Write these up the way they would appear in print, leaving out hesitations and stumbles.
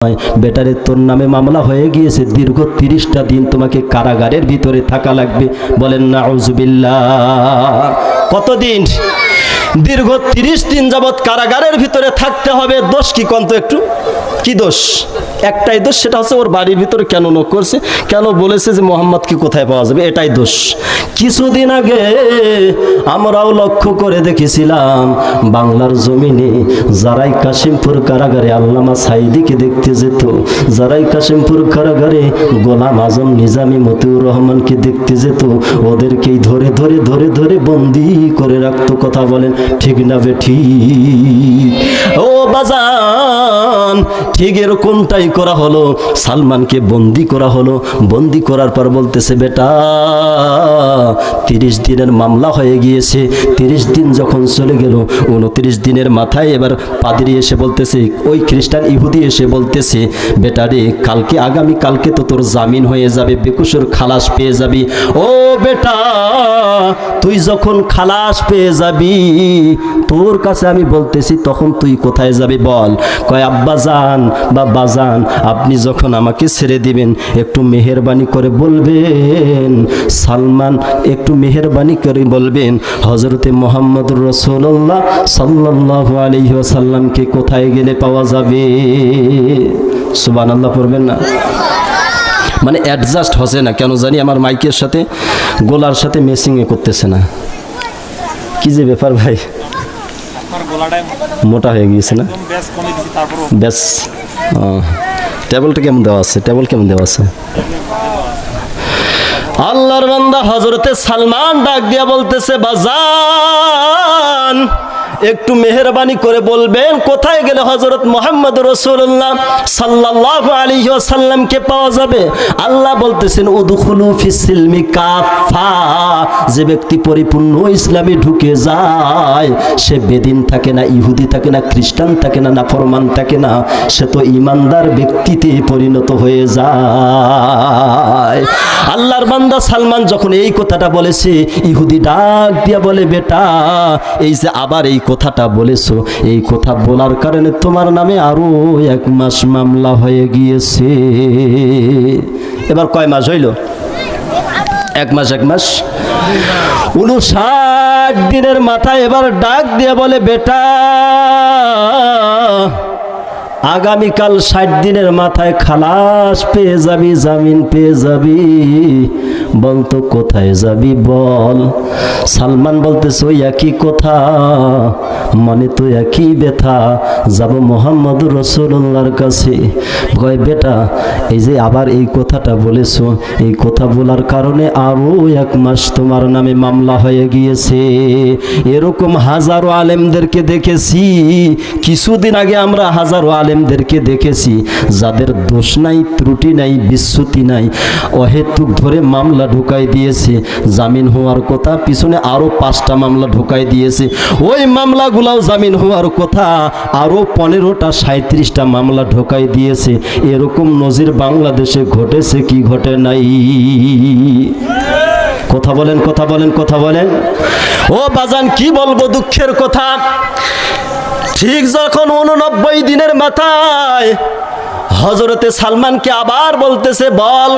বেটারে তোর নামে মামলা হয়ে গিয়েছে, দীর্ঘ 30টা দিন তোমাকে কারাগারের ভিতরে থাকা লাগবে। বলেন নাউজুবিল্লাহ। কতদিন? দীর্ঘ 30 দিন যাবৎ কারাগারের ভিতরে থাকতে হবে। দোষ কি কন্ত একটু? কি দোষ? একটাই দোষ, সেটা হচ্ছে ওর বাড়ির ভিতরে কেন নক করছে, কেন বলেছে যে মোহাম্মদকে কোথায় পাওয়া যাবে, এটাই দোষ। কিছুদিন আগে আমরাও লক্ষ্য করে দেখেছিলাম বাংলার জমিনে যারাই কাশিমপুর কারাগারে আল্লামা সাইদিকে দেখতে যেত, যারাই কাশিমপুর কারাগারে গোলাম আজম নিজামী মতিউর রহমানকে দেখতে যেত, ওদেরকেই ধরে ধরে ধরে ধরে বন্দি করে রাখতো। কথা বলেন ঠিক না বেঠিক? ও বাজান, ঠিক এরকমটাই করা হলো। সালমানকে বন্দি করা হলো। বন্দি করার পর বলতেছে, বেটা 30 দিনের মামলা হয়ে গিয়েছে। 30 দিন যখন চলে গেল, 29 দিনের মাথায় এবার পাদ্রী এসে বলতেছে, ওই খ্রিস্টান ইহুদি এসে বলতেছে, বেটা রে কালকে আগামী কালকে তো তোর জামিন হয়ে যাবে, বেকুসুর খালাস পেয়ে যাবি। ও বেটা, তুই যখন খালাস পেয়ে যাবি, তোর কাছে আমি বলতেছি তখন তুই কোথায় যাবি বল? কয় আব্বা জান বা বাজান, আপনি যখন আমাকে ছেড়ে দিবেন একটু মেহেরবানি করে বলবেন, সালমান একটু মেহেরবানি করে বলবেন হযরতে মুহাম্মদুর রাসূলুল্লাহ সাল্লাল্লাহু আলাইহি ওয়াসাল্লামকে কোথায় গেলে পাওয়া যাবে? সুবহানাল্লাহ পড়বেন না? মানে অ্যাডজাস্ট হচ্ছে না কেন জানি, আমার মাইকের সাথে গোলার সাথে মেসিংয়ে করতেছে না। কি যে ব্যাপার ভাই, মোটা হয়ে গিয়েছে না ব্যাস। টেবলটা কেমন দেওয়া আছে? টেবল কেমন দেওয়া আছে? আল্লাহর বান্দা হযরতে সালমান ডাক দিয়া বলতেছে, বাজান একটু মেহেরবানি করে বলবেন কোথায় গেলে হযরত মুহাম্মদ রাসূলুল্লাহ সাল্লাল্লাহু আলাইহি ওয়াসাল্লামকে পাওয়া যাবে? আল্লাহ বলতেছেন, উদখুলু ফিস-সিলমি কাফা। যে ব্যক্তি পরিপূর্ণ ইসলামে ঢুকে যায়, সে বেদিন থাকে না, ইহুদি থাকে না, খ্রিস্টান থাকে না, নাফরমান থাকে না, সে তো ঈমানদার ব্যক্তিতে পরিণত হয়ে যায়। আল্লাহর বান্দা সালমান যখন এই কথাটা বলেছে, ইহুদি ডাক দিয়া বলে, বেটা এই যে আবার এই কথাটা বলেছো, এই কথা বলার কারণে তোমার নামে আরো 1 মাস মামলা হয়ে গিয়েছে। এবার কয় মাস হইল? 1 মাস 59 দিনের মাথায় এবার ডাক দিয়ে বলে, বেটা আগামীকাল 60 দিনের মাথায় খালাস পেয়ে যাবি, জামিন পেয়ে যাবি। বলতো কোথায় যাবি বল? সালমান বলতেছে, ওই একই কথা, মানে তো একই ব্যথা, যাব মুহাম্মদুর রাসূলুল্লাহর কাছে। কয় বেটা এই যে আবার এই কথাটা বলেছো, এই কথা বলার কারণে আরো 1 মাস তোমার নামে মামলা হয়ে গিয়েছে। এরকম হাজারো আলেমদেরকে দেখেছি, কিছুদিন আগে আমরা হাজারো আলেমদেরকে দেখেছি যাদের দোষ নাই, ত্রুটি নাই, বিচ্যুতি নাই, অহেতুক ধরে মামলা ঢুকাই দিয়েছে। জামিন হওয়ার কথা, পিছনে আরো 5টা মামলা ঢুকাই দিয়েছে। ওই মামলাগুলাও জামিন হওয়ার কথা, আরো 15টা 37টা মামলা ঢুকাই দিয়েছে। এরকম নজির বাংলাদেশে ঘটেছে কি ঘটে নাই? কথা বলেন, কথা বলেন, কথা বলেন। ও বাজান কি বলবো দুঃখের কথা, ঠিক যখন 89 দিনের মাথায় হযরতে সালমানকে আবার বলতেছে, বল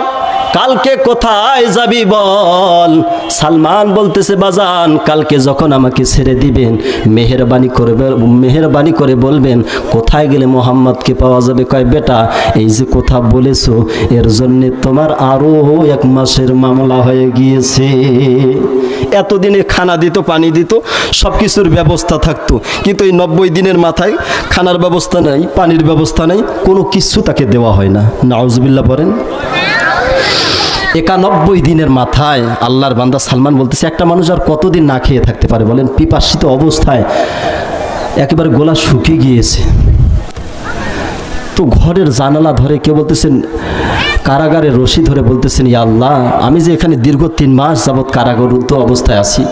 কালকে কোথায় যাবি বল? সালমান বলতেছে, বাজান কালকে যখন আমাকে ছেড়ে দিবেন মেহেরবানি করে বলবেন কোথায় গেলে মোহাম্মদকে পাওয়া যাবে। কয় বেটা এই যে কথা বলেছো, এর জন্য তোমার আরো 1 মাসের মামলা হয়ে গিয়েছে। এতদিনে খানা দিত, পানি দিত, সব কিছুর ব্যবস্থা থাকতো, কিন্তু এই 90 দিনের মাথায় খানার ব্যবস্থা নাই, পানির ব্যবস্থা নাই, কোনো কিছু তাকে দেওয়া হয় না। নাউজুবিল্লাহ পড়েন। 91 দিনের মাথায় আল্লাহর বান্দা সালমান বলতেছে, একটা মানুষ আর কতদিন না খেয়ে থাকতে পারে বলেন? পিপাসিত অবস্থায় একেবারে গলা শুকিয়ে গিয়েছে। তো ঘরের জানালা ধরে কেউ বলতেছেন, কারাগারে রশি ধরে বলতেছেন, ইয়া আল্লাহ আমি যে এখানে দীর্ঘ 3 মাস যাবৎ কারাগাররত অবস্থায় আছি,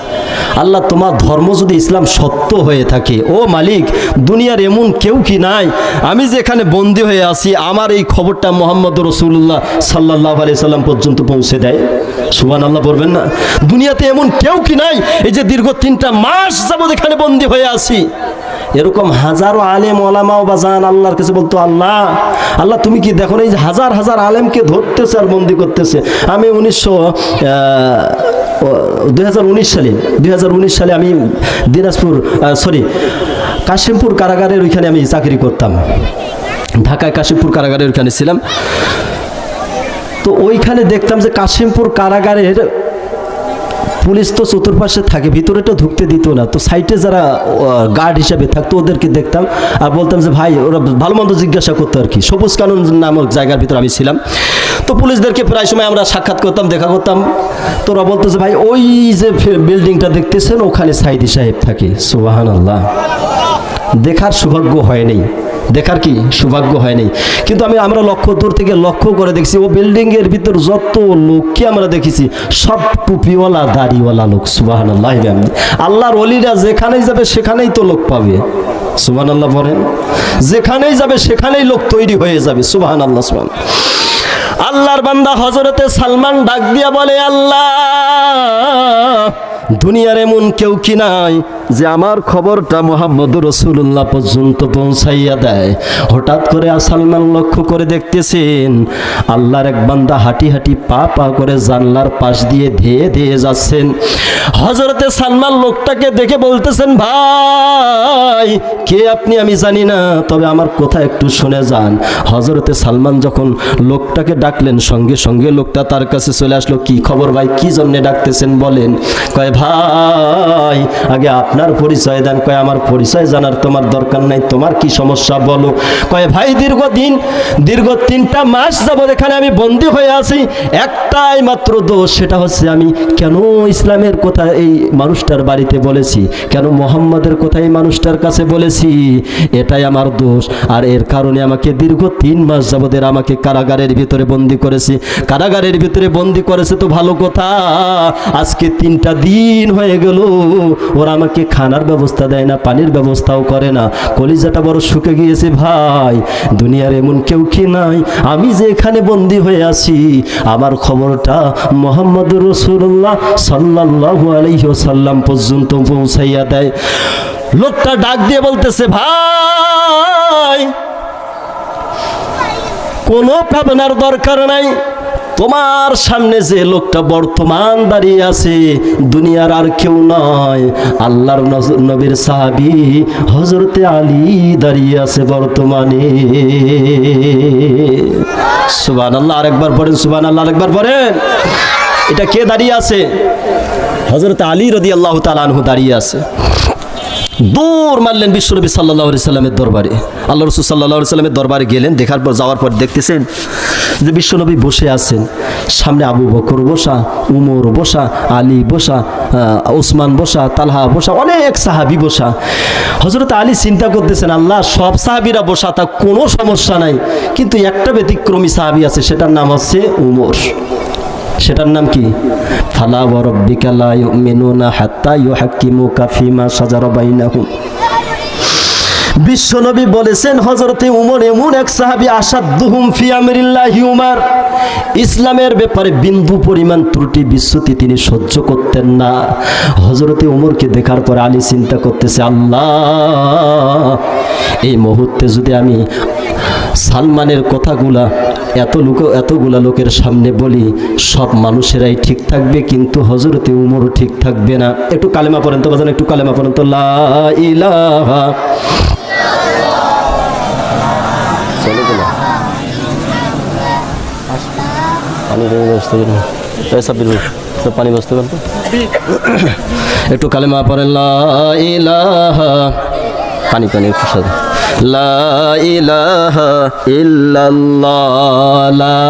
আল্লাহ তোমার ধর্ম যদি ইসলাম সত্য হয়ে থাকে, ও মালিক দুনিয়ার এমন কেউ কি নাই, আমি যে এখানে বন্দী হয়ে আছি আমার এই খবরটা মুহাম্মদুর রাসূলুল্লাহ সাল্লাল্লাহু আলাইহি সাল্লাম পর্যন্ত পৌঁছে দেয়। সুবহানাল্লাহ বলবেন না? দুনিয়াতে এমন কেউ কি নাই, এই যে দীর্ঘ 3টা মাস যাবৎ এখানে বন্দী হয়ে আছি, এরকম হাজারো আলেম ওলামাও বাজান আল্লাহর কাছে বলতো, আল্লাহ আল্লাহ তুমি কি দেখো না এই যে হাজার হাজার আলেমকে ধরতেছে আর বন্দি করতেছে। আমি 2019 সালে আমি দিনাজপুর কাশিমপুর কারাগারের ওইখানে আমি চাকরি করতাম, ঢাকায় কাশিমপুর কারাগারের ওইখানে ছিলাম। তো ওইখানে দেখতাম যে কাশিমপুর কারাগারের পুলিশ তো চতুর্পাশে থাকে, ভিতরে তো ঢুকতে দিত না। তো সাইডে যারা গার্ড হিসাবে থাকতো ওদেরকে দেখতাম আর বলতাম যে ভাই, ওরা ভালো মন্দ জিজ্ঞাসা করতো আর কি। সবুজ কানন নামক জায়গার ভিতরে আমি ছিলাম। তো পুলিশদেরকে প্রায় সময় আমরা সাক্ষাৎ করতাম, দেখা করতাম। তো ওরা বলতো যে ভাই ওই যে বিল্ডিংটা দেখতেছেন ওখানে সাইদি সাহেব থাকে। সুবহানাল্লাহ, দেখার সৌভাগ্য হয়নি, দেখার কি সৌভাগ্য হয়নি। কিন্তু আমরা দূর থেকে লক্ষ্য করে দেখছি ও বিল্ডিংয়ের ভিতর যত লোককে আমরা দেখেছি সব টুপিওয়ালা দাড়িওয়ালা লোক। সুবহানাল্লাহ, আল্লাহর ওলিরা যেখানেই যাবে সেখানেই তো লোক পাবে। সুবহানাল্লাহ বলেন, যেখানেই যাবে সেখানেই লোক তৈরি হয়ে যাবে। সুবহানাল্লাহ। আল্লাহর বান্দা হযরতে সালমান ডাক দিয়া বলে, আল্লাহ দুনিয়ার এমন কেউ কি নাই যে আমার খবরটা মুহাম্মদুর রাসূলুল্লাহ পর্যন্ত পৌঁছাইয়া দেয়। হঠাৎ করে সালমান লক্ষ্য করে দেখতেছেন আল্লাহর এক বান্দা হাঁটি হাঁটি পা পা করে জানলার পাশ দিয়ে ধেয়ে ধেয়ে যাচ্ছেন। হযরতে সালমান লোকটাকে দেখে বলতেছেন, ভাই কে আপনি আমি জানি না, তবে আমার কথা একটু শুনে যান। হযরতে সালমান যখন লোকটাকে ডাকলেন সঙ্গে সঙ্গে লোকটা তার কাছে চলে আসলো। কি খবর ভাই, কি জন্য ডাকতেছেন বলেন? কয় ভাই আগে আপনার পরিচয় দেন। কয় আমার পরিচয় জানার তোমার দরকার নাই, তোমার কি সমস্যা বলো। কয় ভাই দীর্ঘ 3টা মাস যাবত এখানে আমি বন্দী হয়ে আছি, একটাই মাত্র দোষ, সেটা হচ্ছে আমি কেন ইসলামের কথা এই মানুষটার বাড়িতে বলেছি, কেন মোহাম্মদের কথা এই মানুষটার কাছে বলেছি, এটাই আমার দোষ। আর এর কারণে আমাকে দীর্ঘ 3 মাস যাবত আমাকে কারাগারের ভিতরে বন্দী করেছে। কারাগারের ভিতরে বন্দী করেছে তো ভালো কথা, আজকে 3টা দিন হয়ে গেল ওরা আমাকে খানার ব্যবস্থা দেয় না, পানির ব্যবস্থাও করে না। কলিজাটা বড় শুকে গিয়েছে ভাই। দুনিয়ার এমন কেউ কি নাই আমি যে এখানে বন্দী হয়ে আছি আমার খবরটা মুহাম্মদুর রাসূলুল্লাহ সাল্লাল্লাহু আলাইহি ওয়াসাল্লাম পর্যন্ত পৌঁছাইয়া দেয়। লোকটা ডাক দিয়ে বলতেছে, ভাই কোনো ভাবনার দরকার নাই, তোমার সামনে যে লোকটা বর্তমান দাঁড়িয়ে আছে দুনিয়ার আর কেউ নয়, আল্লাহর নবীর সাহাবী হযরতে আলী দাঁড়িয়ে আছে বর্তমানে। সুবহানাল্লাহ, আরেকবার পড়েন সুবহানাল্লাহ, আরেকবার পড়েন। এটা কে দাঁড়িয়ে আছে? হযরতে আলী রাদিয়াল্লাহু তাআলা আনহু দাঁড়িয়ে আছে। দৌড় মারলেন বিশ্বনবী সাল্লাল্লাহু আলাইহি সাল্লামের দরবারে। আল্লাহ রাসূল সাল্লাল্লাহু আলাইহি সাল্লামের দরবারে গেলেন, দেখার পর যাওয়ার পর দেখতেছেন যে বিশ্বনবী বসে আছেন, সামনে আবু বকর বসা, উমর বসা, আলী বসা, ওসমান বসা, তালহা বসা, অনেক সাহাবী বসা। হযরত আলী চিন্তা করতেছেন, আল্লাহ সব সাহাবীরা বসা তা কোনো সমস্যা নাই, কিন্তু একটা ব্যতিক্রমী সাহাবী আছে, সেটার নাম হচ্ছে উমর। সেটার নাম কি? ফালা ওয়া রাব্বিকা লা ইউমিনুনা হাত্তা ইউহাক্কিমুকা ফিমা শাজারা বাইনাহুম। বিশ্বনবী বলেছেন হযরতে উমর এমন এক সাহাবী, আসাদুহুম ফি আমরিল্লাহি উমর, ইসলামের ব্যাপারে বিন্দু পরিমাণ ত্রুটি বিচ্যুতি তিনি সহ্য করতেন না। হযরতে উমরকে দেখার পর আলী চিন্তা করতেছে, আল্লাহ এই মুহূর্তে যদি আমি সালমানের কথাগুলা এতগুলা লোকের সামনে বলি, সব মানুষেরাই ঠিক থাকবে, কিন্তু হযরতে উমর ঠিক থাকবে না। একটু কালেমা পড়েন তো বাজান, একটু কালেমা পড়েন তো। লা ইলাহা পানি বসতে পারতো, একটু কালেমা পড়েন। লা ইলাহা, পানি একটু সাথে। লা ইলাহা ইল্লাল্লাহ, লা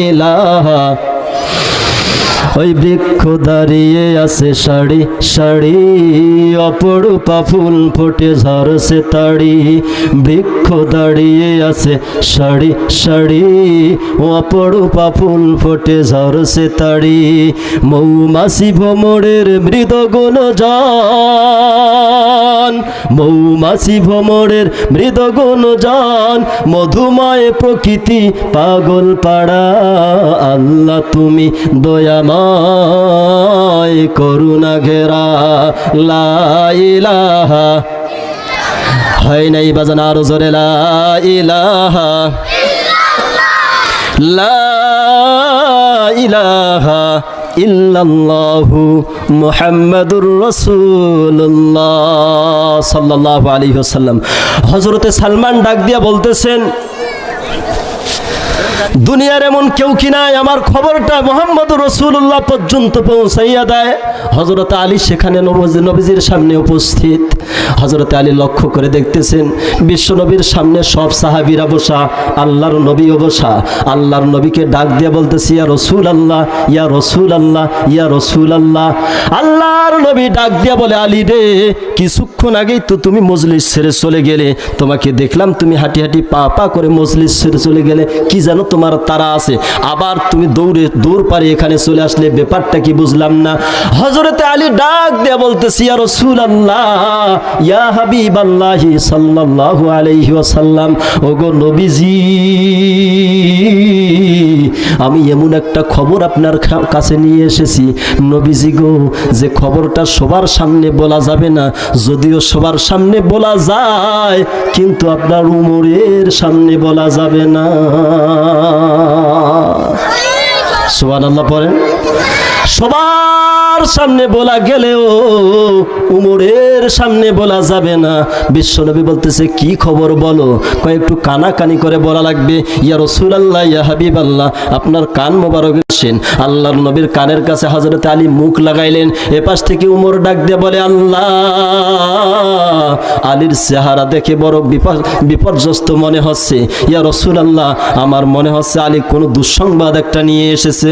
ইলাহা। ওই বৃক্ষ দাঁড়িয়ে আছে সারি সারি, অপরূপা ফুল ফুটে ঝরছে তাড়ি। বৃক্ষ দাঁড়িয়ে আছে সারি সারি, অপরূপা ফুল ফুটে ঝরছে তাড়ি। মৌমাছি ভ্রমরের মৃদ গুণজন, মৌমাছি ভ্রমরের মৃদ গুণজন, মধুময় প্রকৃতি পাগল পাড়া। আল্লাহ তুমি দয়াময় করুণা ঘেরা। লা ইলাহা হয় নাই বাজান আরো জোরে লা ইলাহা লা ইলাহা ইল্লাল্লাহু মুহাম্মাদুর রাসূলুল্লাহ সাল্লাল্লাহু আলাইহি ওয়াসাল্লাম। হযরতে সালমান ডাক দিয়া বলতেছেন, দুনিয়ার এমন কেউ কি নাই আমার খবরটা মুহাম্মদুর রাসূলুল্লাহ পর্যন্ত পৌঁছাইয়া দেয়। হযরত আলী সেখানে নবীজির সামনে উপস্থিত। হযরত আলী লক্ষ্য করে দেখতেছেন বিশ্ব নবীর সামনে সব সাহাবীরা বসা, আল্লাহর নবীও বসা। আল্লাহর নবীকে ডাক দিয়ে বলতেছি, ইয়া রাসূলুল্লাহ, ইয়া রাসূলুল্লাহ, ইয়া রাসূলুল্লাহ। আল্লাহর নবী ডাক দিয়া বলে, আলী রে, কিছুক্ষণ আগেই তো তুমি মজলিস ছেড়ে চলে গেলে, তোমাকে দেখলাম তুমি হাঁটি হাঁটি পা পা করে মজলিস ছেড়ে চলে গেলে, কি জানো তোমার তারা আছে, আবার তুমি দৌড় পারে এখানে চলে আসলে, ব্যাপারটা কি বুঝলাম না। হযরতে আলী ডাক দিয়ে বলতেছি, ইয়া রাসূলুল্লাহ, ইয়া হাবিবাল্লাহি সাল্লাল্লাহু আলাইহি ওয়াসাল্লাম, ওগো নবীজি, আমি এমন একটা খবর আপনার কাছে নিয়ে এসেছি নবীজি গো, যে খবরটা সবার সামনে বলা যাবে না, যদিও সবার সামনে বলা যায় কিন্তু আপনার উমরের সামনে বলা যাবে না। সুবহানাল্লাহ পড়েন। সবার সামনে বলা গেলেও উমরের সামনে বলা যাবে না। বিশ্বনবী বলতেছে, কি খবর বলো? কয়েকটু কানাকানি করে বলা লাগবে। ইয়া রাসূলুল্লাহ, ইয়া হাবিবাল্লাহ, আপনার কান মোবারক আসেন। আল্লাহর নবীর কানের কাছে হযরত আলী মুখ লাগাইলেন। এপাশ থেকে উমর ডাক দিয়ে বলে, আল্লাহ, আলীর চেহারা দেখে বড় বিপর্যস্ত মনে হচ্ছে। ইয়া রাসূলুল্লাহ, আমার মনে হচ্ছে আলী কোনো দুঃসংবাদ একটা নিয়ে এসেছে।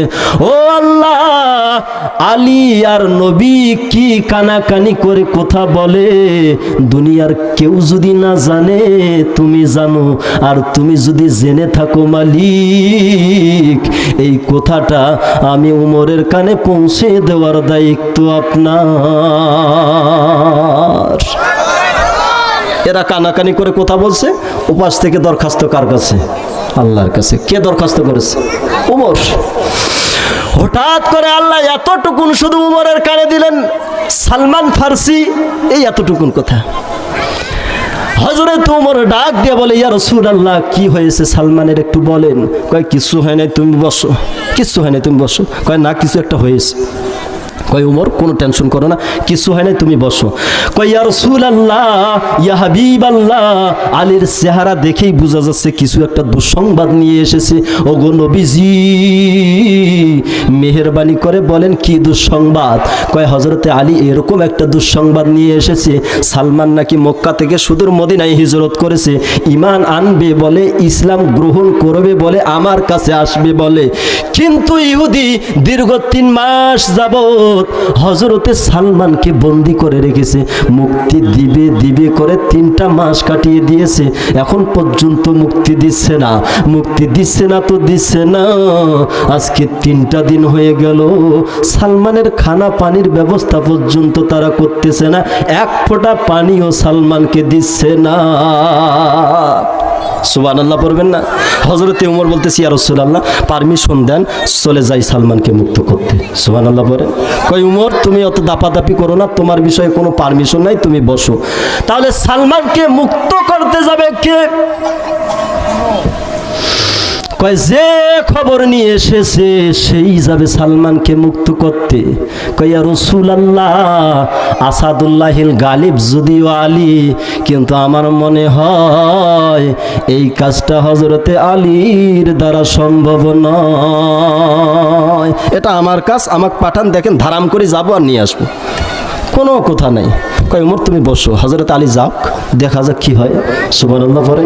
ও আল্লাহ, আলী আর নবী কি কানাকানি করে কথা বলে, দুনিয়ার কেউ যদি না জানে তুমি জানো, আর তুমি যদি জেনে থাকো মালিক, এই কথাটা আমি উমরের কানে পৌঁছে দেওয়ার দায়িত্ব আপনার। এরা কানাকানি করে কথা বলছে, উপাস থেকে দরখাস্ত কার কাছে? আল্লাহর কাছে। কে দরখাস্ত করেছে? উমর। হঠাৎ করে আল্লাহ এতটুকুন শুধু উমরের কানে দিলেন, সালমান ফারসি, এই এতটুকুন কথা। হযরত উমর ডাক দিয়ে বলে, ইয়া রাসূলুল্লাহ, কি হয়েছে সালমানের একটু বলেন। কয়, কিছু হয় নাই, তুমি বসো। কিছু হয় নাই, তুমি বসো। কয়, না, কিছু একটা হয়েছে। কয়, উমর, কোনো টেনশন করো না, কিছু হয় নাই, তুমি বসো। কয়, ইয়া রাসূলুল্লাহ, ইয়া হাবিবাল্লাহ, আলীর চেহারা দেখেই বোঝা যাচ্ছে কিছু একটা দুঃসংবাদ নিয়ে এসেছে। ওগো নবীজি, মেহেরবানি করে বলেন কি দুঃসংবাদ? কয়, হযরতে আলী এরকম একটা দুঃসংবাদ নিয়ে এসেছে, সালমান নাকি মক্কা থেকে সুদূর মদিনায় হিজরত করেছে, ঈমান আনবে বলে, ইসলাম গ্রহণ করবে বলে, আমার কাছে আসবে বলে, কিন্তু ইহুদি দীর্ঘ 3 মাস যাবত হযরতে সালমানকে বন্দী করে রেখেছে, মুক্তি দিবে দিবে করে 3টা মাস কাটিয়ে দিয়েছে, এখন পর্যন্ত মুক্তি দিচ্ছে না। মুক্তি দিচ্ছে না তো দিচ্ছে না, আজকে 3টা দিন হয়ে গেল, সালমানের খানা পানির ব্যবস্থা পর্যন্ত তারা করতেছে না, এক ফোঁটা পানিও সালমানকে দিচ্ছে না। সুবহানাল্লাহ পড়বেন না? হযরতে উমর বলতেছি, ইয়া রাসূলুল্লাহ, পারমিশন দেন, চলে যাই সালমানকে মুক্ত করতে। সুবহানাল্লাহ পড়েন। কই, উমর, তুমি অত দাপাদাপি করো না, তোমার বিষয়ে কোনো পারমিশন নাই, তুমি বসো। তাহলে সালমানকে মুক্ত করতে যাবে কে? কয়, যে খবর নিয়ে এসেছে সেই যাবে সালমানকে মুক্ত করতে। কয়, ইয়া রাসূলুল্লাহ, আসাদুল্লাহিল গালিব যদিও আলী, কিন্তু আমার মনে হয় এই কাজটা হযরতে আলীর দ্বারা সম্ভব নয়। এটা আমার কাজ, আমাকে পাঠান, দেখেন ধারাম করে যাবো আর নিয়ে আসবো, কোনো কথা নাই। কয়, উমর, তুমি বসো, হযরত আলী যাক, দেখা যাক কি হয়। সুবহানাল্লাহ পড়ে।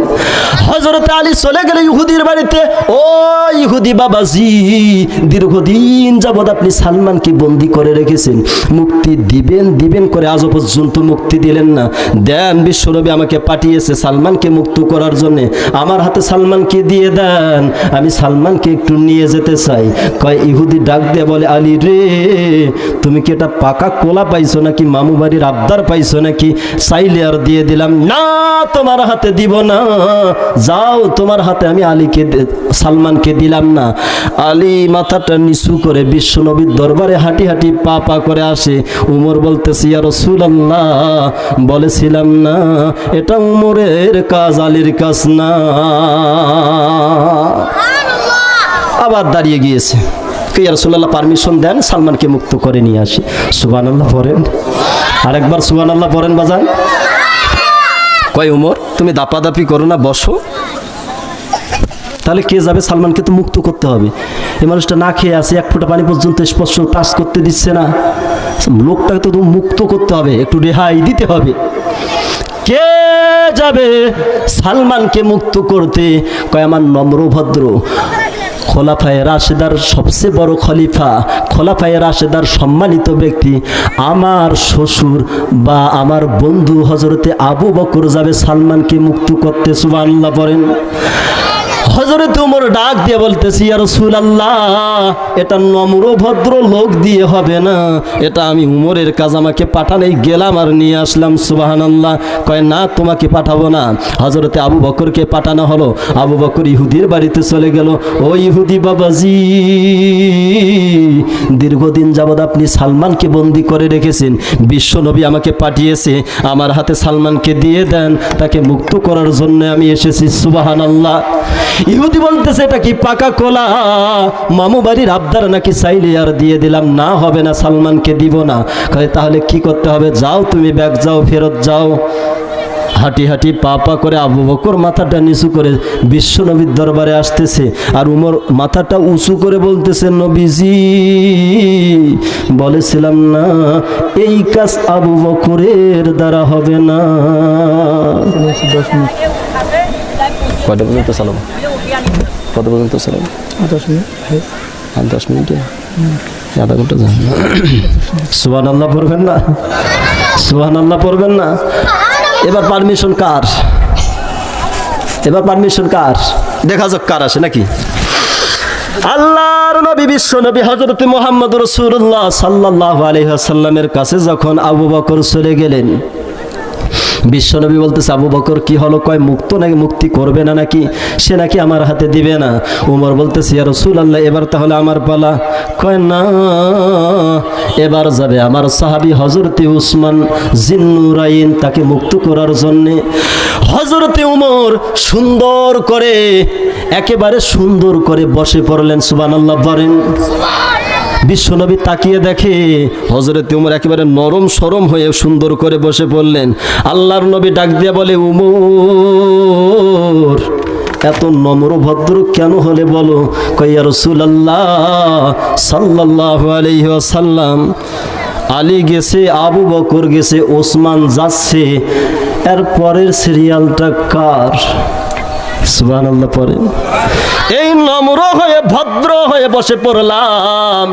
হযরত আলী চলে গেলে ইহুদির বাড়িতে। ও ইহুদি বাবাজি, দীর্ঘদিন যাবৎ আপনি সালমানকে বন্দী করে রেখেছেন, মুক্তি দিবেন দিবেন করে আজও পর্যন্ত মুক্তি দিলেন না। দেন, বিশ্বনবী আমাকে পাঠিয়েছে সালমানকে মুক্ত করার জন্য, আমার হাতে সালমানকে দিয়ে দেন, আমি সালমানকে একটু নিয়ে যেতে চাই। কয়, ইহুদি ডাক দিয়ে বলে, আলী রে, তুমি কি এটা পাকা কোলা পাইছো নাকি নাকি মামু বাড়ির আবদার পাইছো নাকি, চাইলে আর দিয়ে দিলাম। না, তোমার হাতে দিব না, যাও তোমার হাতে আমি সালমানকে দিলাম না। আলী মাথাটা নিচু করে বিশ্ব নবীর দরবারে হাঁটি হাঁটি পা পা করে আসে। উমর বলতেছে, ইয়া রাসূলুল্লাহ, বলেছিলাম না এটা উমরের কাজ, আলীর কাজ না। আবার দাঁড়িয়ে গিয়েছে, ইয়া রাসূলুল্লাহ পারমিশন দেন, সালমানকে মুক্ত করে নিয়ে আসি। সুবহানাল্লাহ পড়েন, আরেকবার সুবহানাল্লাহ পড়েন বাজান। কয় উমর তুমি দাপাদাপি করো না, বসো। তাহলে কে যাবে? সালমানকে তো মুক্ত করতে হবে। এই মানুষটা না খেয়ে আছে, এক ফোঁটা পানি পর্যন্ত স্পর্শ টাচ করতে দিচ্ছে না। লোকটাকে তো মুক্ত করতে হবে, একটু রেহাই দিতে হবে। কে যাবে সালমানকে মুক্ত করতে? কয় আমার নম্রভদ্র খোলাফায়ে রাশেদার সবচেয়ে বড় খলিফা, খোলাফায়ে রাশেদার সম্মানিত ব্যক্তি আমার শ্বশুর বা আমার বন্ধু হযরতে আবু বকর যাবে সালমানকে মুক্ত করতে। সুবহানাল্লাহ পড়েন। হযরত ওমর ডাক দিয়ে বলতেছি, ইয়া রাসূলুল্লাহ, এটা নম্র ভদ্র লোক দিয়ে হবে না, এটা আমি উমরের কাজ, আমাকে পাঠালেই গেলাম আর নিয়ে আসলাম। সুবহানাল্লাহ। কয় না, তোমাকে পাঠাবো না। হযরতে আবু বকরকে পাঠানো হলো। আবু বকর ইহুদির বাড়িতে চলে গেল। ও ইহুদি বাবাজি, দীর্ঘদিন যাবৎ আপনি সালমানকে বন্দি করে রেখেছেন, বিশ্ব নবী আমাকে পাঠিয়েছে, আমার হাতে সালমানকে দিয়ে দেন, তাকে মুক্ত করার জন্য আমি এসেছি। সুবহানাল্লাহ। ইহুদি বলতেছে, এটা কি পাকা কলা? মামু বাড়ির আবদার নাকি চাইলে আর দিয়ে দিলাম? না, হবে না, সালমানকে দিব না। তাহলে কি করতে হবে? যাও তুমি ব্যাগ যাও, ফেরত যাও। হাঁটি হাঁটি পা পা করে আবু বকর মাথাটা নিচু করে বিশ্ব নবীর দরবারে আসতেছে, আর উমর মাথাটা উঁচু করে বলতেছে, নবীজি বলেছিলাম না এই কাজ আবু বকরের দ্বারা হবে না। কয়টা পর্যন্ত চালাবো? কত পর্যন্ত চালাবো? 10 মিনিট। 10 মিনিটে আধা ঘন্টা যান। সুবহানাল্লাহ পড়বেন না? সুবহানাল্লাহ পড়বেন না? এবার পারমিশন কার? এবার পারমিশন কার? দেখা যাক কার আসে নাকি। আল্লাহর নবী বিশ্ব নবী হযরত মুহাম্মদ রাসূলুল্লাহ সাল্লাল্লাহু আলাইহি ওয়াসাল্লামের কাছে যখন আবু বকর চলে গেলেন, বিশ্বনবী বলতেছে, আবু বকর কি হলো? কয় মুক্ত নাকি, মুক্তি করবে না নাকি, সে নাকি আমার হাতে দিবে না। উমর বলতেছে, ইয়া রাসূলুল্লাহ, এবার তাহলে আমার পালা। কয় না, এবার যাবে আমার সাহাবী হযরতে উসমান জিন্নুরাইন, তাকে মুক্ত করার জন্যে। হযরতে উমর সুন্দর করে, একেবারে সুন্দর করে বসে পড়লেন। সুবহানাল্লাহ বলেন। বিশ্বনবী তাকিয়ে দেখে হযরতে উমর একেবারে নরম সরম হয়ে সুন্দর করে বসে পড়লেন। আল্লাহর নবী ডাক দিয়ে বলে, উমর এত নম্র ভদ্র কেন হলে বলো? কয়, ইয়া রাসূলুল্লাহ সাল্লাল্লাহু আলাইহি ওয়াসাল্লাম, আলী গেছে, আবু বকর গেছে, ওসমান যাচ্ছে, এর পরের সিরিয়ালটা কার? সুবহানাল্লাহ পড়েন। এই নম্র হয়ে ভদ্র হয়ে বসে পড়লাম,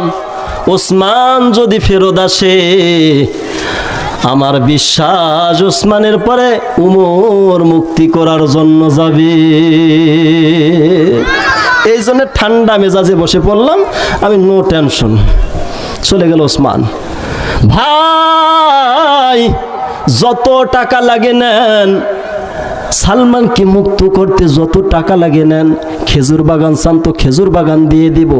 ওসমান যদি ফেরত আসে, আমার বিশ্বাস ওসমানের পরে উমর মুক্তি করার জন্য যাবে। এই জন্য ঠান্ডা মেজাজে বসে পড়লাম আমি, নো টেনশন। চলে গেল ওসমান। ভাই যত টাকা লাগে নেন, সালমানকে মুক্ত করতে যত টাকা লাগে নেন। খেজুর বাগান চান তো খেজুর বাগান দিয়ে দিব,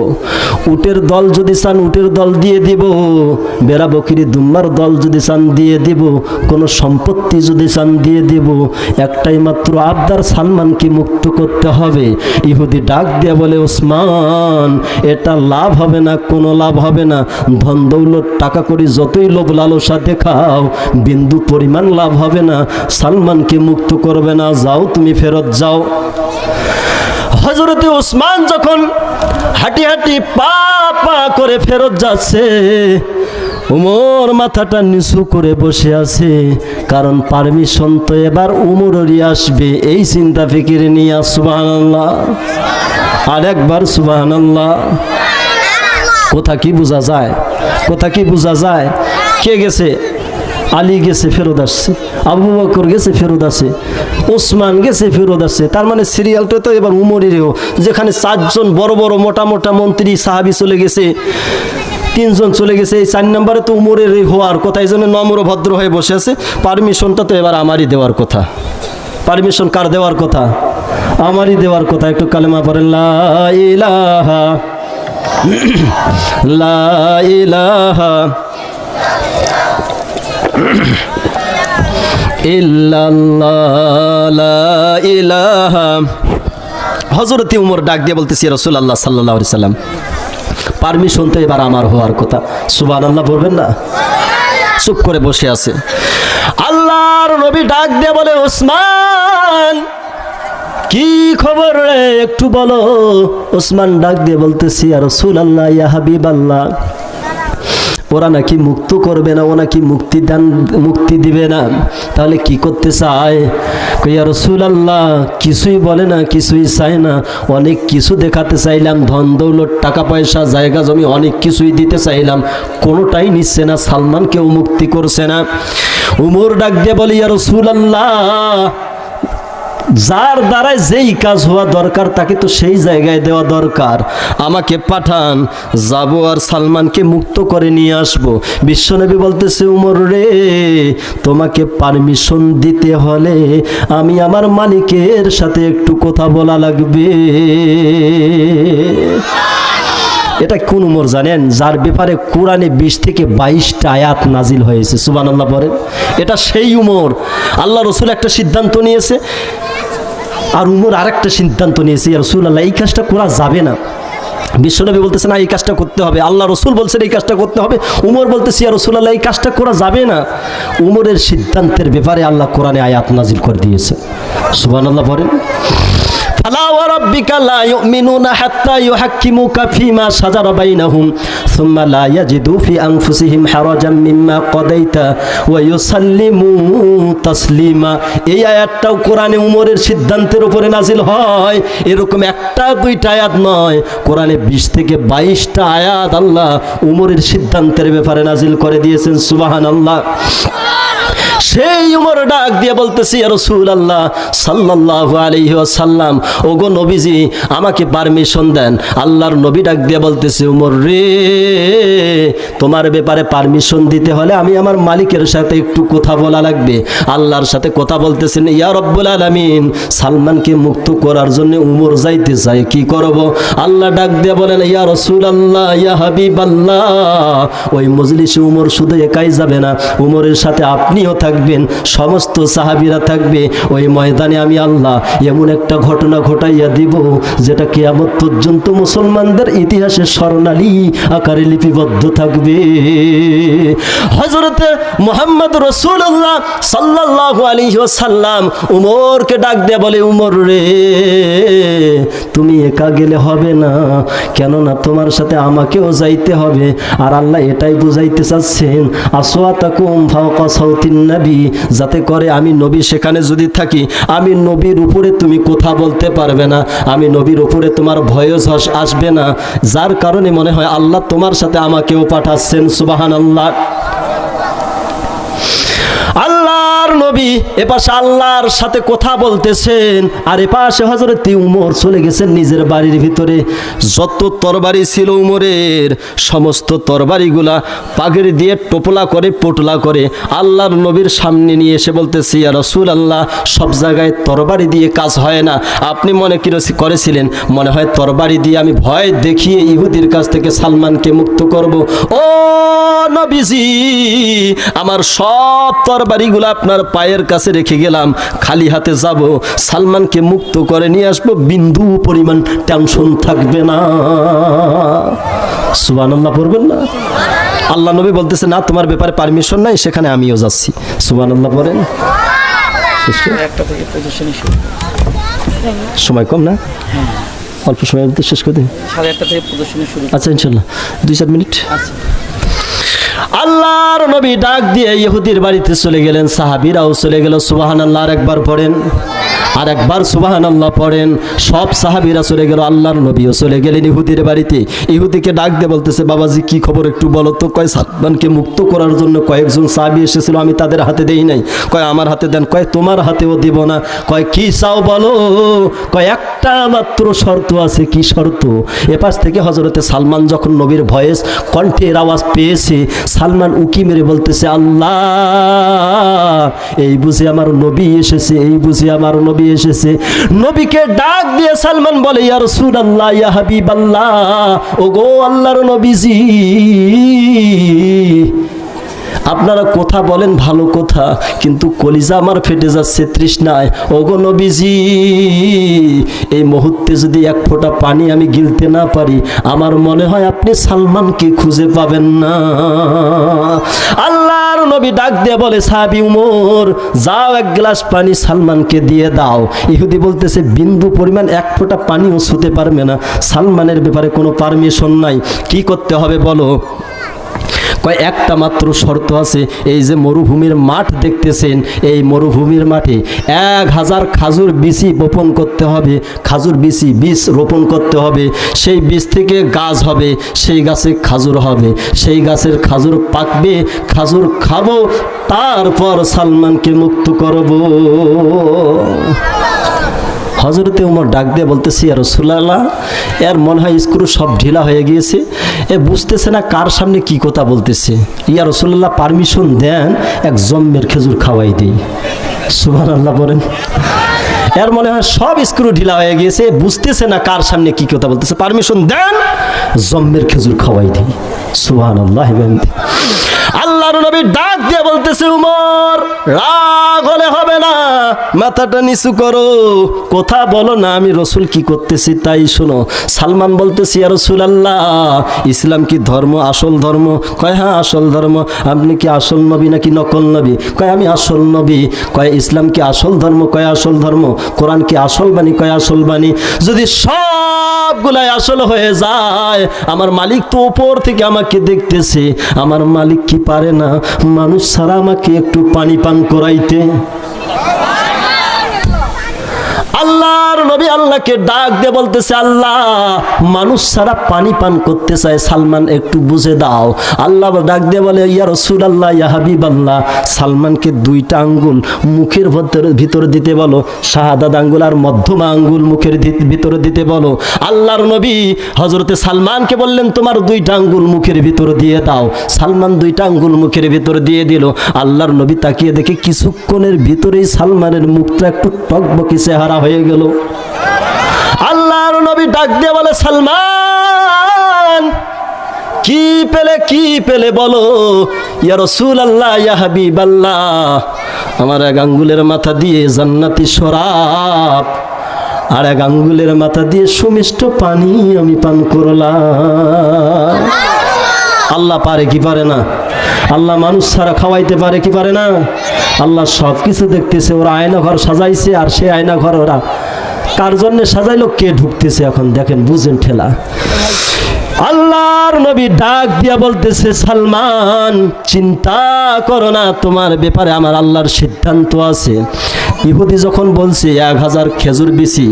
উটের দল যদি চান উটের দল দিয়ে দিব, বেড়া বকরি দুম্বার দল যদি চান দিয়ে দিব, কোনো সম্পত্তি যদি চান দিয়ে দিব। একটাই মাত্র আবদার, সালমানকে মুক্ত করতে হবে। ইহুদি ডাক দিয়ে বলে, ওসমান এটা লাভ হবে না, কোনো লাভ হবে না। ধন দৌলত টাকা করি যতই লোভ লালসা দেখাও, বিন্দু পরিমাণ লাভ হবে না। সালমানকে মুক্ত করবে না, যাও তুমি ফেরত যাও। হযরতে ওসমান যখন হাঁটি হাঁটি পা পা করে ফেরত যাচ্ছে, উমর মাথাটা নিচু করে বসে আছে, কারণ পারমিশন তো এবার উমরেরই আসবে, এই চিন্তা ফিকির নিয়ে। সুবহানাল্লাহ, আর একবার সুবহানাল্লাহ। কথা কি বোঝা যায়? কথা কি বোঝা যায়? কে গেছে? আলী গেছে, ফেরত আসছে। আবু বকর গেছে, ফেরত আসে। ওসমান গেছে, ফেরত আসে। তার মানে সিরিয়ালটা তো এবার উমরেরও, যেখানে 4 জন বড় বড় মোটা মোটা মন্ত্রী সাহাবী চলে গেছে, তিনজন চলে গেছে, এই 4 নম্বরে তো উমরের হওয়ার কথা, এই জন্য নম্র ভদ্র হয়ে বসে আছে। পারমিশনটা তো এবার আমারই দেওয়ার কথা। পারমিশন কার দেওয়ার কথা? আমারই দেওয়ার কথা। একটু কালেমা পড়েন, লা ইলাহা লা ইলাহা ইল্লাল্লাহ লা ইলাহা। হযরত উমর ডাক দিয়ে বলতেছি, রাসূলুল্লাহ সাল্লাল্লাহু আলাইহি সাল্লাম, পারমিশন তো এবার আমার হওয়ার কথা। সুবহানাল্লাহ বলবেন না? চুপ করে বসে আছে। আল্লাহর নবী ডাক দিয়ে বলে, ওসমান কি খবর রে, একটু বলো। ওসমান ডাক দিয়ে বলতেছি, ইয়া রাসূলুল্লাহ, ইয়া হাবিবাল্লাহ, ওরা নাকি মুক্ত করবে না, ও নাকি মুক্তি দিবে না, তাহলে কি করতে চায়? ইয়া রাসূলুল্লাহ, কিছুই বলে না, কিছুই চায় না। অনেক কিছু দেখাতে চাইলাম, ধন দৌলত, টাকা পয়সা, জায়গা জমি, অনেক কিছুই দিতে চাইলাম, কোনোটাই নিচ্ছে না। সালমানকেও মুক্তি করছে না। উমর ডাক দিয়ে বলে, ইয়া রাসূলুল্লাহ, যার দ্বারায় যেই কাজ হওয়া দরকার তাকে তো সেই জায়গায় দেওয়া দরকার। আমাকে পাঠান, যাব আর সালমানকে মুক্ত করে নিয়ে আসব। বিশ্বনবী বলতেছে, উমর রে, তোমাকে পারমিশন দিতে হলে আমি আমার মালিকের সাথে একটু কথা বলা লাগবে। এটা কোন উমর জানেন? যার ব্যাপারে কোরআনে 20 থেকে 22টা আয়াত নাজিল হয়েছে। সুবহানাল্লাহ বলেন। এটা সেই উমর। আল্লাহ রাসূল একটা সিদ্ধান্ত নিয়েছে, আর উমর আরেকটা সিদ্ধান্ত নিয়েছে, ইয়া রাসূলুল্লাহ, এই কাজটা করা যাবে না। বিশ্বনবী বলতেছে, না, এই কাজটা করতে হবে। আল্লাহ রাসূল বলছেন এই কাজটা করতে হবে। উমর বলতেছে, ইয়া রাসূলুল্লাহ, এই কাজটা করা যাবে না। উমরের সিদ্ধান্তের ব্যাপারে আল্লাহ কোরআনে আয়াত নাজিল করে দিয়েছে। সুবহানাল্লাহ বলেন। ফালা ওয়া রাব্বিকা লা ইউমিনুনা হাত্তা ইউহাক্কিমুকা ফীমা শাজারা বাইনাহুম সুম্মা লা ইয়াজিদু ফি আনফুসিহিম হারাজাম মিম্মা কাদাইতা ওয়া ইউসাল্লিমু তাসলিমা। এই আয়াতটাও কোরআনে উমরের সিদ্ধান্তের উপরে নাজিল হয়। এরকম একটা দুইটা আয়াত নয়, কোরআনে 20 থেকে 22টা আয়াত আল্লাহ উমরের সিদ্ধান্তের ব্যাপারে নাজিল করে দিয়েছেন। সুবহানাল্লাহ। সেই উমর ডাক দিয়ে বলতেছি, ইয়া রাসূলুল্লাহ সাল্লাল্লাহু আলাইহি ওয়াসাল্লাম, ওগো নবীজি, আমাকে পারমিশন দেন। আল্লাহর নবী ডাক দিয়ে বলতেছে, উমর রে, তোমার ব্যাপারে পারমিশন দিতে হলে আমি আমার মালিকের সাথে একটু কথা বলা লাগবে। আল্লাহর সাথে কথা বলতেছেন, ইয়া রব্বুল আলামিন, সালমানকে মুক্ত করার জন্য উমর যাইতে চাই, কি করব? আল্লাহ ডাক দিয়ে বলেন, ইয়া রাসূলুল্লাহ, ইয়া হাবিবাল্লাহ, ওই মজলিসে উমর শুধু একাই যাবে না, উমরের সাথে আপনিও থাকবেন, সমস্ত সাহাবীরা থাকবে। ওই ময়দানে আমি আল্লাহ এমন একটা ঘটনা ঘটাইয়া দিব যেটা কিয়ামত পর্যন্ত মুসলমানদের ইতিহাসে স্বর্ণালী আকারে লিপিবদ্ধ থাকবে। হযরত মুহাম্মদ রাসূলুল্লাহ সাল্লাল্লাহু আলাইহি ওয়াসাল্লাম উমরকে ডাক দিয়ে বলে, উমর রে, তুমি একা গেলে হবে না, কেননা তোমার সাথে আমাকেও যাইতে হবে। আর আল্লাহ এটাই বুঝাইতে চাচ্ছেন, আসওয়াতাকুম ফাওকা সাউতিন নবী, যাতে করে আমি নবী সেখানে যদি থাকি, আমি নবীর উপরে তুমি কথা বলতে পারবে না, আমি নবীর উপরে তোমার ভয়েস আসবে না, যার কারণে মনে হয় আল্লাহ তোমার সাথে আমাকেও পাঠাচ্ছেন। সুবহানাল্লাহ। আল্লাহর নবী এপাশে আল্লাহর সাথে কথা বলতেছেন, আর এপাশে হযরত উমর চলে গেছেন নিজের বাড়ির ভিতরে। যত তরবারি ছিল উমরের, সমস্ত তরবারিগুলা পাগড়ি দিয়ে টোপলা করে পোটলা করে আল্লাহর নবীর সামনে নিয়ে এসে বলতেছে, ইয়া রাসূলুল্লাহ, সব জায়গায় তরবারি দিয়ে কাজ হয় না। আপনি মনে করেছিলেন মনে হয় তরবারি দিয়ে আমি ভয় দেখিয়ে ইহুদির কাছ থেকে সালমানকে মুক্ত করব। ও নবীজি, আমার সব তরবারিগুলো আপনার পায়ের কাছে রেখে গেলাম, খালি হাতে যাব, সালমানকে মুক্ত করে নিয়ে আসবো, বিন্দু পরিমাণ টেনশন থাকবে না। সুবহানাল্লাহ পড়বেন না? আল্লাহ নবী বলতেছে, না, তোমার ব্যাপারে পারমিশন নাই, সেখানে আমিও যাচ্ছি। সুবহানাল্লাহ পড়েন। সময় কম না, অল্প সময়ের মধ্যে শেষ করে দিন। 1:30 থেকে প্রদর্শনী শুরু। আচ্ছা, ইনশাল্লাহ 2-4 মিনিট। আল্লাহর নবী ডাক দিয়ে ইহুদির বাড়িতে চলে গেলেন, সাহাবীরাও চলে গেল। সুবহানাল্লাহ একবার পড়েন। আর একবার সুবহানাল্লাহ পড়েন। সব সাহাবীরা চলে গেল, আল্লাহর নবীও চলে গেলেন ইহুদির বাড়িতে। ইহুদিকে ডাক দিয়ে বলতেছে, বাবাজি কি খবর একটু বলো তো। কয় সালমানকে মুক্ত করার জন্য কয়েকজন সাহাবী এসেছিল, আমি তাদের হাতে দেই নাই। কয় আমার হাতে দেন। কয় তোমার হাতেও দিব না। কয় কি চাও বলো। কয় একটা মাত্র শর্ত আছে। কি শর্ত? এপাশ থেকে হযরতে সালমান যখন নবীর ভয়েস কণ্ঠের আওয়াজ পেয়েছে, সালমান উকি মেরে বলতেছে, আল্লাহ এই বুঝি আমার নবী এসেছে, এই বুঝি আমার নবী এসেছে। নবীকে ডাক দিয়ে সালমান বলে, ইয়া রাসূলুল্লাহ, ইয়া হাবিবাল্লাহ, ওগো আল্লাহর নবীজি, আপনারা কথা বলেন ভালো কথা, কিন্তু কলিজা আমার ফেটে যাচ্ছে তৃষ্ণায়। ওগো নবীজি, এই মুহূর্তে যদি এক ফোঁটা পানি আমি গিলতে না পারি, আমার মনে হয় আপনি সালমানকে খুঁজে পাবেন না। আল্লাহর নবী ডাক দিয়ে বলে, সাহাবী উমর, যাও এক গ্লাস পানি সালমানকে দিয়ে দাও। ইহুদি বলতেছে, বিন্দু পরিমাণ এক ফোঁটা পানিও ছুঁতে পারবে না। সালমানের ব্যাপারে কোনো পারমিশন নাই। কি করতে হবে বলো? কয় একটা মাত্র শর্ত আছে। এই যে মরুভূমির মাঠ দেখতেছেন, এই মরুভূমির মাঠে 1000 খাজুর বিচি বপন করতে হবে। খাজুর বীজ রোপণ করতে হবে। সেই বীজ থেকে গাছ হবে, সেই গাছে খাজুর হবে, সেই গাছের খাজুর পাকবে, খাজুর খাবো, তারপর সালমানকে মুক্ত করব। হযরতে ওমর ডাক দিয়ে বলতেছি, ইয়া রাসূলুল্লাহ, এর মনে হয় স্ক্রু সব ঢিলা হয়ে গিয়েছে, এ বুঝতেছে না কার সামনে কি কথা বলতেছে। ইয়া রাসূলুল্লাহ, পারমিশন দেন, এক জম্মের খেজুর খাওয়াই দিই। সুবহানাল্লাহ বলেন। এর মনে হয় সব স্ক্রু ঢিলা হয়ে গিয়েছে, বুঝতেছে না কার সামনে কি কথা বলতেছে। পারমিশন দেন, জম্মের খেজুর খাওয়াই দিই। সুবহানাল্লাহ। আল্লাহর নবী ডাক দিয়ে বলতেছে, উমর রাগ হলে হবে না, মাথাটা নিচু করো, কথা বলো না, আমি রসুল কি করতেছি তাই শোনো। সালমান বলতেছি, ইয়া রাসূলুল্লাহ, ইসলাম কি ধর্ম, আসল ধর্ম? কয় হ্যাঁ আসল ধর্ম। আপনি কি আসল নবী নাকি নকল নবী? কয় আমি আসল নবী। কয় ইসলাম কি আসল ধর্ম? কয় আসল ধর্ম। কোরআন কি আসল বাণী? কয় আসল বাণী। যদি সবগুলাই আসল হয়ে যায়, আমার মালিক তো উপর থেকে আমাকে দেখতেছে, আমার মালিক কি পারে না মানুষ ছাড়া আমাকে একটু পানি পান করাইতে? আল্লাহর নবী আল্লাহকে ডাক দিয়ে বলতেছে, আল্লাহ মানুষ ছাড়া পানি পান করতে চায়, সালমান একটু বুঝে দাও। আল্লাহ ডাক দিয়ে বলে, ইয়া রাসূলুল্লাহ, ইয়া হাবিবাল্লাহ, সালমানকে 2টা আঙ্গুল মুখের ভিতরে দিতে বলো, শাহাদাত আঙ্গুল আর মধ্যমা আঙ্গুল মুখের ভিতরে দিতে বলো। আল্লাহর নবী হযরতে সালমানকে বললেন, তোমার 2টা আঙ্গুল মুখের ভিতরে দিয়ে দাও। সালমান 2টা আঙ্গুল মুখের ভিতরে দিয়ে দিল। আল্লাহর নবী তাকিয়ে দেখে কিছুক্ষণের ভিতরেই সালমানের মুখটা একটু টকবকে চেহারা হয়ে গেল। আল্লাহর নবী ডাক দিয়ে বলে, সালমান কি পেলে বলো। ইয়া রাসূলুল্লাহ, ইয়া হাবিবাল্লাহ, আমার এক আঙ্গুলের মাথা দিয়ে জান্নাতি শরাব আর এক আঙ্গুলের মাথা দিয়ে সুমিষ্ট পানি আমি পান করলাম। আল্লাহ পারে কি পারে না? আল্লাহ মানুষ ছাড়া খাওয়াইতে পারে কি পারে না? আল্লাহ সব কিছু দেখতেছে। ওরা আয়না ঘর সাজাইছে, আর সে আয়না ঘর ওরা কার জন্য সাজাইলো, কে ঢুকতেছে এখন দেখেন, বুঝেন ঠেলা। আল্লাহর নবী ডাক দিয়া বলতেছে, সালমান চিন্তা করো না, তোমার ব্যাপারে আমার আল্লাহর সিদ্ধান্ত আছে। ইহুদি যখন বলছে 1000 খেজুর বিচি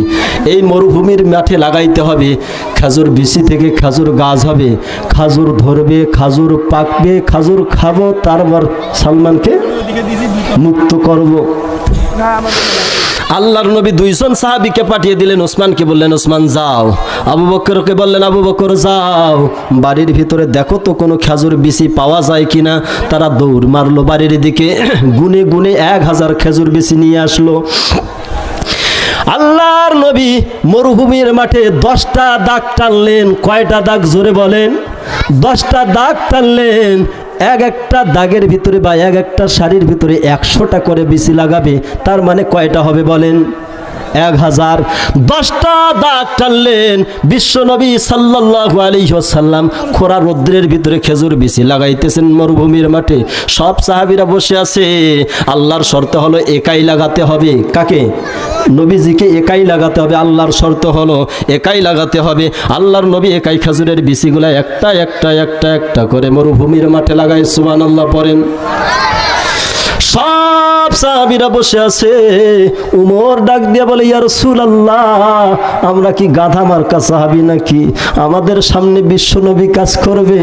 এই মরুভূমির মাঠে লাগাইতে হবে, খেজুর বিচি থেকে খেজুর গাছ হবে, খাজুর ধরবে, খাজুর পাকবে, খাজুর খাবো, তারপর সালমানকে মুক্ত করব। আল্লাহর নবী 2 জন সাহাবীকে পাঠিয়ে দিলেন। ওসমানকে বললেন, ওসমান যাও। আবু বকরকে বললেন, আবু বকর যাও, বাড়ির ভিতরে দেখো তো কোনো খেজুর বিচি পাওয়া যায় কিনা। তারা দৌড় মারলো বাড়ির দিকে, গুনে গুনে 1000 খেজুর বিচি নিয়ে আসলো। আল্লাহর নবী মরুভূমির মাঠে 10টা দাগ টানলেন। কয়টা দাগ জোরে বলেন? 10টা দাগ টানলেন। এক একটা দাগের ভিতরে বা এক একটা শাড়ির ভিতরে 100টা করে বিচি লাগাবে। তার মানে কয়টা হবে বলেন? 1000। 10টা দাগ টানলেন। বিশ্বনবী সাল্লাল্লাহু আলাইহি ওয়াসাল্লাম খোরা রৌদ্রের ভিতরে খেজুর বিচি লাগাইতেছেন মরুভূমির মাঠে। সব সাহাবীরা বসে আছে। আল্লাহর শর্ত হলো একাই লাগাতে হবে। কাকে? নবীজিকে একাই লাগাতে হবে। আল্লাহর শর্ত হলো একাই লাগাতে হবে। আল্লাহর নবী একাই খেজুরের বিচিগুলা একটা একটা একটা একটা করে মরুভূমির মাঠে লাগায়। সুবহানাল্লাহ পড়েন। সব সাহাবীরা বসে আছে। উমর ডাক দিয়া বলে, ইয়া রাসূলুল্লাহ, আমরা কি গাধা মার্কা সাহাবী নাকি? আমাদের সামনে বিশ্বনবী কাজ করবে,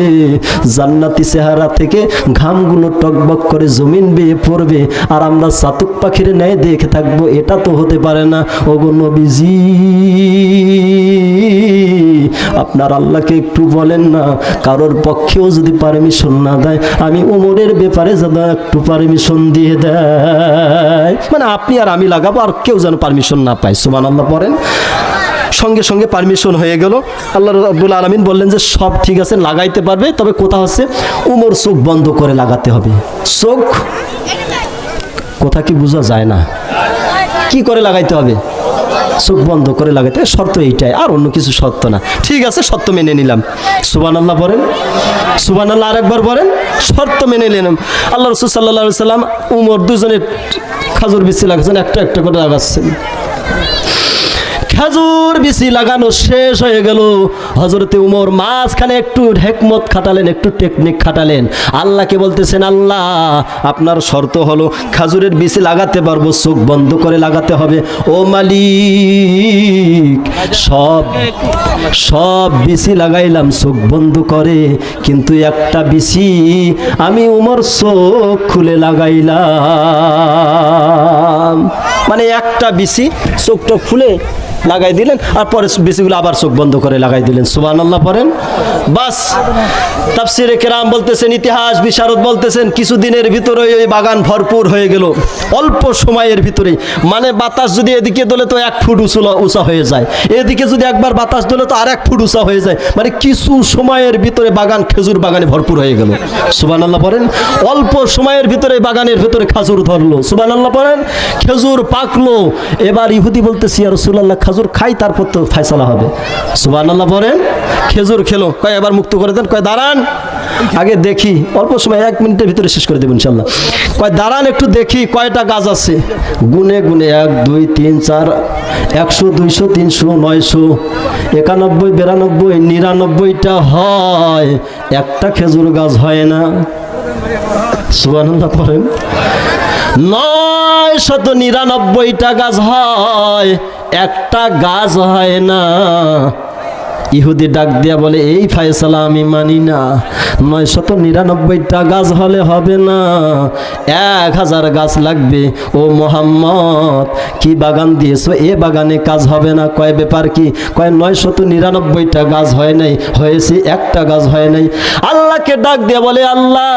জান্নাতি চেহারা থেকে ঘামগুলো টকবক করে জমিন বেয়ে পড়বে, আর আমরা চাতক পাখির ন্যায় দেখে থাকবো? এটা তো হতে পারে না। ওগো নবীজি, আপনার আল্লাহকে একটু বলেন না, কারোর পক্ষেও যদি পারমিশন না দেয়, আমি উমরের ব্যাপারে যেন একটু পারমিশন দিয়ে দেয়। মানে আপনি আর আমি লাগাবো, আর কেউ যেন পারমিশন না পায়। সুবহানাল্লাহ পড়েন। সঙ্গে সঙ্গে পারমিশন হয়ে গেল। আল্লাহ রাব্বুল আলামিন বললেন যে সব ঠিক আছে, লাগাইতে পারবে, তবে কথা হচ্ছে উমর চোখ বন্ধ করে লাগাতে হবে। চোখ কথা কি বোঝা যায় না? কি করে লাগাইতে হবে? চোখ বন্ধ করে লাগাইতে, শর্ত এইটাই, আর অন্য কিছু শর্ত না। ঠিক আছে, শর্ত মেনে নিলাম। সুবহানাল্লাহ বলেন, সুবহানাল্লাহ আরেকবার বলেন। শর্ত মেনে নিলাম। আল্লাহ রাসূল সাল্লাল্লাহু আলাইহি সাল্লাম উমর দুজনে খাজুর বিচি লাগাচ্ছেন, একটা একটা করে লাগাচ্ছেন। খেজুর বিচি লাগানো শেষ হয়ে গেল। হযরতে উমর মাঝখানে একটু হিকমত খাটালেন, একটু টেকনিক খাটালেন। আল্লাহকে বলতেছেন, আল্লাহ আপনার শর্ত হলো খেজুরের বিচি লাগাতে পারবো, চোখ বন্ধ করে লাগাতে হবে। ও মালিক, সব বিচি লাগাইলাম চোখ বন্ধ করে, কিন্তু একটা বিচি আমি উমর চোখ খুলে লাগাইলাম। মানে একটা বিচি চোখটা খুলে লাগাই দিলেন, আর পরে বিচিগুলো আবার চোখ বন্ধ করে লাগাই দিলেন। সুবহানাল্লাহ পড়েন। বাস, তাফসীরে কেরাম বলতেছেন, ইতিহাস বিশারদ বলতেছেন, কিছুদিনের ভিতরে ওই বাগান ভরপুর হয়ে গেল, অল্প সময়ের ভিতরেই। মানে বাতাস যদি এদিকে দোলে তো 1 ফুট উঁচা হয়ে যায়, এদিকে যদি একবার বাতাস দোলে তো আর 1 ফুট উঁচা হয়ে যায়। মানে কিছু সময়ের ভিতরে বাগান খেজুর বাগানে ভরপুর হয়ে গেল। সুবহানাল্লাহ পড়েন। অল্প সময়ের ভিতরে বাগানের ভিতরে খেজুর ধরলো। সুবহানাল্লাহ পড়েন। খেজুর পাকলো। এবার ইহুদি বলতেছি, ইয়া রাসূলুল্লাহ, খেজুর খাই, তারপর তো ফয়সালা হবে। সুবহানাল্লাহ পড়েন। খেজুর খেলো, কয় এবার মুক্ত করে দেন। কয় দাঁড়ান, আগে দেখি, অল্প সময় 1 মিনিটের ভিতরে শেষ করে দেবো ইনশাল্লাহ। কয় দাঁড়ান একটু দেখি কয়টা গাছ আছে। গুনে গুনে 1 2 3 4 100 200 300 900 91 92 99টা হয়, একটা খেজুর গাছ হয় না। সুবহানাল্লাহ পড়েন। 999টা গাছ হয়, একটা গাছ হয় না। ইহুদি ডাক দিয়া বলে, এই ফয়সালা আমি মানি না। 999টা গাছ হলে হবে না, 1000 গাছ লাগবে। ও মোহাম্মদ, কি বাগান দিয়েছো, এ বাগানে কাজ হবে না। কয় ব্যাপার কি? কয় 999টা গাছ হয় নাই, হয়েছে একটা গাছ হয় নাই। আল্লাহকে ডাক দিয়া বলে, আল্লাহ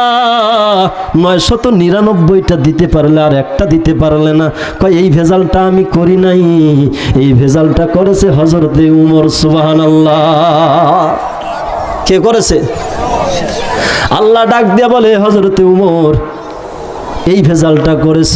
999টা দিতে পারলে আর একটা দিতে পারলে না। কয় এই ভেজালটা আমি করি নাই, এই ভেজালটা করেছে হযরতে উমর। সুবহানাল্লাহ। কে করেছে? আল্লাহ ডাক দিয়া বলে, হযরতে উমর এই ভেজালটা করেছে।